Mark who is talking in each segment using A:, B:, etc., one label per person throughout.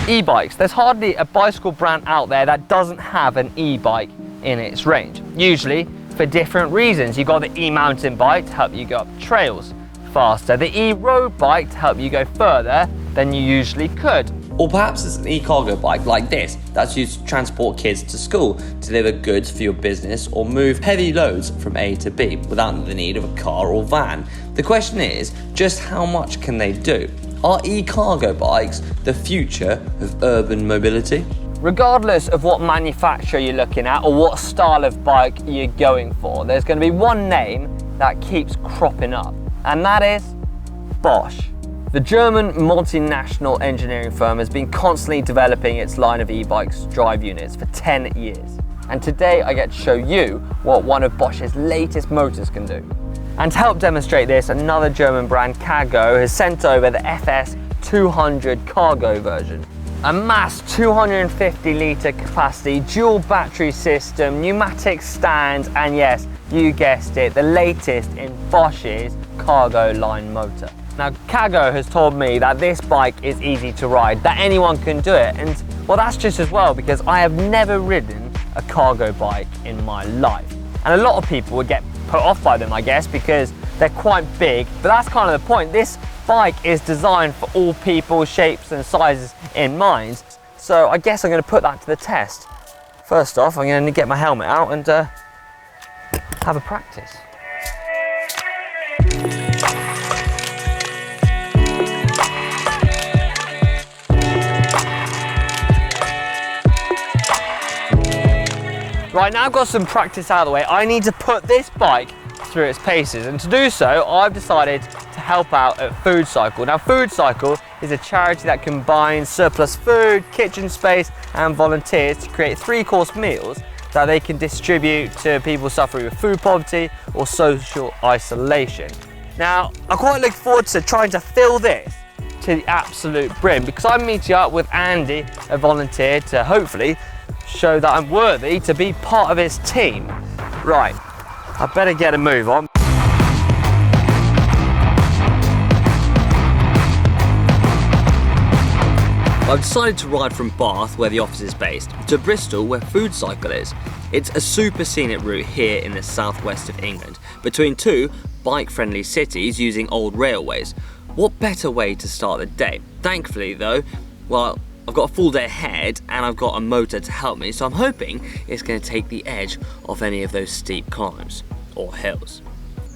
A: E-bikes. There's hardly a bicycle brand out there that doesn't have an e-bike in its range, usually for different reasons. You've got the e-mountain bike to help you go up trails faster, the e-road bike to help you go further than you usually could.
B: Or perhaps it's an e-cargo bike like this that's used to transport kids to school, deliver goods for your business, or move heavy loads from A to B without the need of a car or van. The question is, just how much can they do? Are e-cargo bikes the future of urban mobility?
A: Regardless of what manufacturer you're looking at or what style of bike you're going for, there's going to be one name that keeps cropping up, and that is Bosch. The German multinational engineering firm has been constantly developing its line of e-bikes drive units for 10 years. And today I get to show you what one of Bosch's latest motors can do. And to help demonstrate this, another German brand, Ca Go, has sent over the FS 200 cargo version. A mass 250 litre capacity, dual battery system, pneumatic stands, and yes, you guessed it, the latest in Bosch's cargo line motor. Now, Ca Go has told me that this bike is easy to ride, that anyone can do it, and well, that's just as well, because I have never ridden a cargo bike in my life. And a lot of people would get put off by them, I guess, because they're quite big, but that's kind of the point. This bike is designed for all people, shapes and sizes in mind, so I guess I'm going to put that to the test. First off, I'm going to get my helmet out and have a practice. Right, now I've got some practice out of the way, I need to put this bike through its paces, and to do so I've decided to help out at FoodCycle. Now, FoodCycle is a charity that combines surplus food, kitchen space and volunteers to create 3-course meals that they can distribute to people suffering with food poverty or social isolation. Now, I'm quite looking forward to trying to fill this to the absolute brim, because I'm meeting up with Andy, a volunteer, to hopefully show that I'm worthy to be part of his team. Right, I better get a move on. I've decided to ride from Bath, where the office is based, to Bristol, where FoodCycle is. It's a super scenic route here in the southwest of England, between two bike-friendly cities using old railways. What better way to start the day? Thankfully though, well, I've got a full day ahead and I've got a motor to help me, so I'm hoping it's going to take the edge off any of those steep climbs or hills.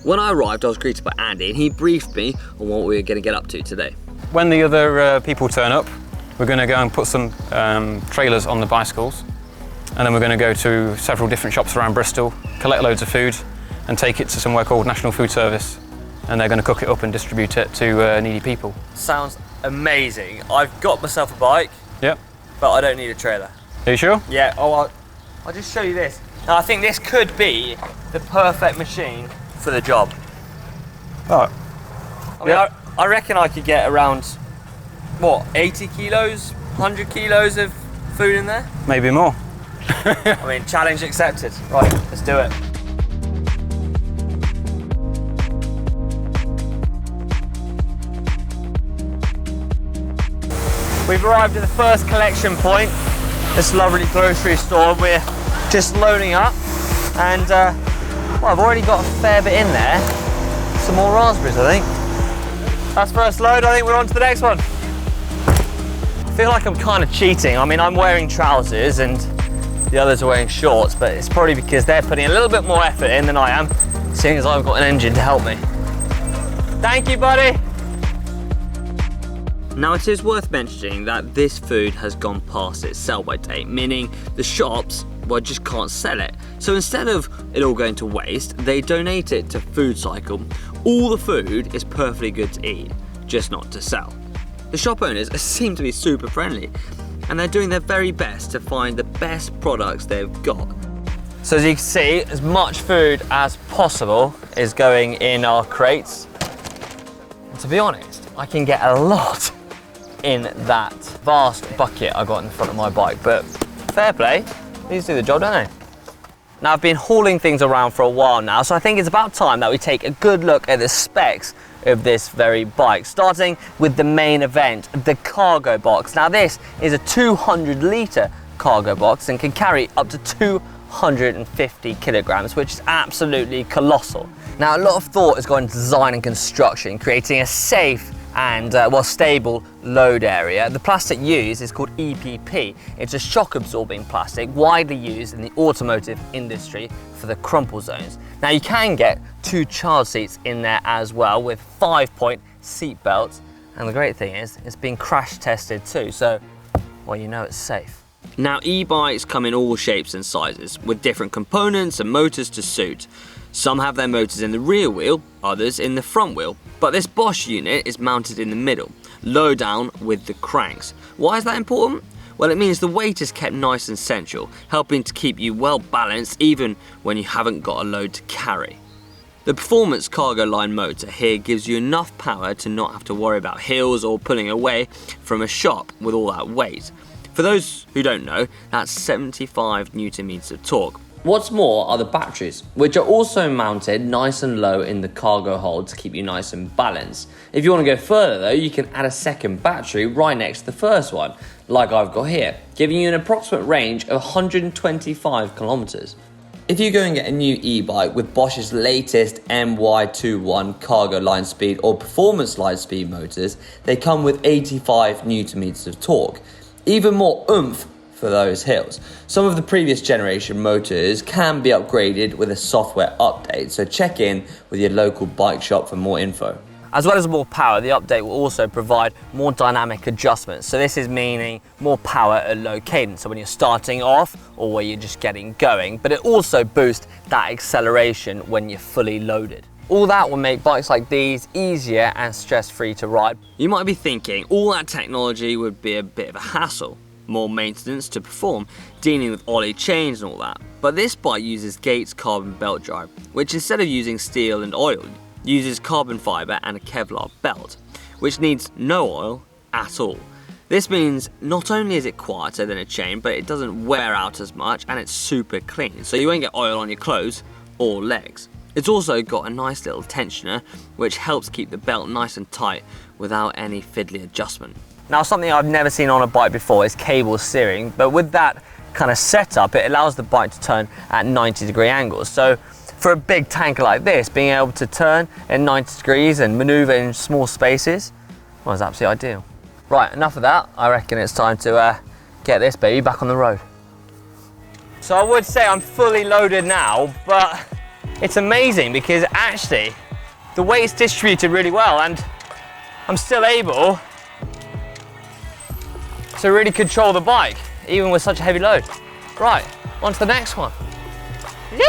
A: When I arrived, I was greeted by Andy and he briefed me on what we were going to get up to today.
C: When the other people turn up, we're going to go and put some trailers on the bicycles, and then we're going to go to several different shops around Bristol, collect loads of food and take it to somewhere called National Food Service, and they're going to cook it up and distribute it to needy people.
A: Sounds amazing. I've got myself a bike.
C: Yep.
A: But I don't need a trailer.
C: Are you sure?
A: Yeah, I'll just show you this. Now, I think this could be the perfect machine for the job.
C: Oh.
A: I mean, I reckon I could get around, what, 80 kilos, 100 kilos of food in there?
C: Maybe more.
A: I mean, challenge accepted. Right, let's do it. We've arrived at the first collection point, this lovely grocery store. We're just loading up and well, I've already got a fair bit in there. Some more raspberries, I think. That's first load, I think we're on to the next one. I feel like I'm kind of cheating. I mean, I'm wearing trousers and the others are wearing shorts, but it's probably because they're putting a little bit more effort in than I am, seeing as I've got an engine to help me. Thank you, buddy. Now, it is worth mentioning that this food has gone past its sell-by date, meaning the shops, well, just can't sell it. So instead of it all going to waste, they donate it to FoodCycle. All the food is perfectly good to eat, just not to sell. The shop owners seem to be super friendly, and they're doing their very best to find the best products they've got. So as you can see, as much food as possible is going in our crates. And to be honest, I can get a lot in that vast bucket I got in front of my bike, but fair play, these do the job, don't they? Now, I've been hauling things around for a while now, so I think it's about time that we take a good look at the specs of this very bike, starting with the main event, the cargo box. Now this is a 200-litre cargo box and can carry up to 250 kilograms, which is absolutely colossal. Now, a lot of thought has gone into design and construction, creating a safe and stable load area. The plastic used is called EPP. It's a shock absorbing plastic widely used in the automotive industry for the crumple zones. Now you can get 2 child seats in there as well with 5-point seat belts, and the great thing is it's been crash tested too, so well, you know it's safe. Now, e-bikes come in all shapes and sizes with different components and motors to suit. Some have their motors in the rear wheel, others in the front wheel, but this Bosch unit is mounted in the middle, low down with the cranks. Why is that important? Well, it means the weight is kept nice and central, helping to keep you well balanced even when you haven't got a load to carry. The Performance Cargo Line motor here gives you enough power to not have to worry about hills or pulling away from a shop with all that weight. For those who don't know, that's 75 Newton meters of torque.
B: What's more are the batteries, which are also mounted nice and low in the cargo hold to keep you nice and balanced. If you want to go further though, you can add a second battery right next to the first one, like I've got here, giving you an approximate range of 125 kilometers. If you go and get a new e-bike with Bosch's latest MY21 cargo line speed or performance line speed motors, they come with 85 Newton meters of torque. Even more oomph for those hills. Some of the previous generation motors can be upgraded with a software update, so check in with your local bike shop for more info.
A: As well as more power, the update will also provide more dynamic adjustments. So this is meaning more power at low cadence, so when you're starting off or where you're just getting going, but it also boosts that acceleration when you're fully loaded. All that will make bikes like these easier and stress-free to ride. You might be thinking all that technology would be a bit of a hassle. More maintenance to perform, dealing with ollie chains and all that. But this bike uses Gates carbon belt drive, which instead of using steel and oil, uses carbon fibre and a Kevlar belt, which needs no oil at all. This means not only is it quieter than a chain, but it doesn't wear out as much and it's super clean, so you won't get oil on your clothes or legs. It's also got a nice little tensioner, which helps keep the belt nice and tight without any fiddly adjustment. Now, something I've never seen on a bike before is cable steering, but with that kind of setup, it allows the bike to turn at 90-degree angles. So for a big tanker like this, being able to turn at 90 degrees and maneuver in small spaces, well, it's absolutely ideal. Right, enough of that. I reckon it's time to get this baby back on the road. So I would say I'm fully loaded now, but it's amazing because actually the weight's distributed really well and I'm still able to really control the bike, even with such a heavy load. Right, on to the next one. Woo!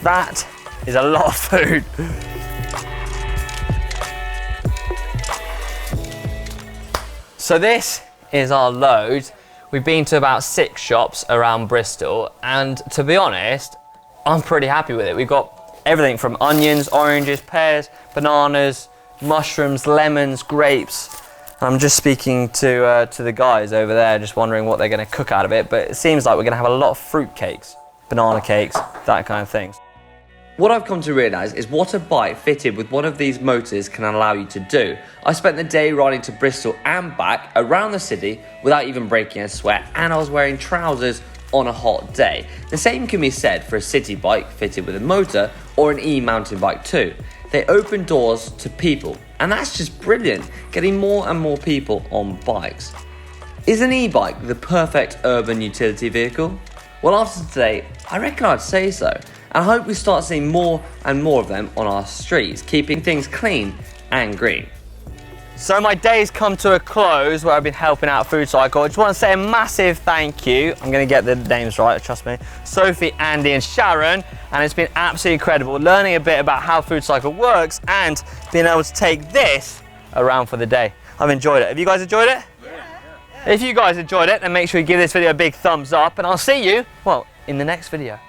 A: That is a lot of food. So this is our load. We've been to about 6 shops around Bristol, and to be honest, I'm pretty happy with it. We've got everything from onions, oranges, pears, bananas, mushrooms, lemons, grapes. I'm just speaking to the guys over there, just wondering what they're going to cook out of it, but it seems like we're going to have a lot of fruit cakes, banana cakes, that kind of things.
B: What I've come to realise is what a bike fitted with one of these motors can allow you to do. I spent the day riding to Bristol and back around the city without even breaking a sweat, and I was wearing trousers on a hot day. The same can be said for a city bike fitted with a motor or an e-mountain bike too. They open doors to people, and that's just brilliant, getting more and more people on bikes. Is an e-bike the perfect urban utility vehicle? Well, after today, I reckon I'd say so, and I hope we start seeing more and more of them on our streets, keeping things clean and green.
A: So my day's come to a close where I've been helping out FoodCycle. I just want to say a massive thank you. I'm going to get the names right, trust me. Sophie, Andy and Sharon. And it's been absolutely incredible learning a bit about how FoodCycle works and being able to take this around for the day. I've enjoyed it. Have you guys enjoyed it? Yeah. If you guys enjoyed it, then make sure you give this video a big thumbs up and I'll see you, well, in the next video.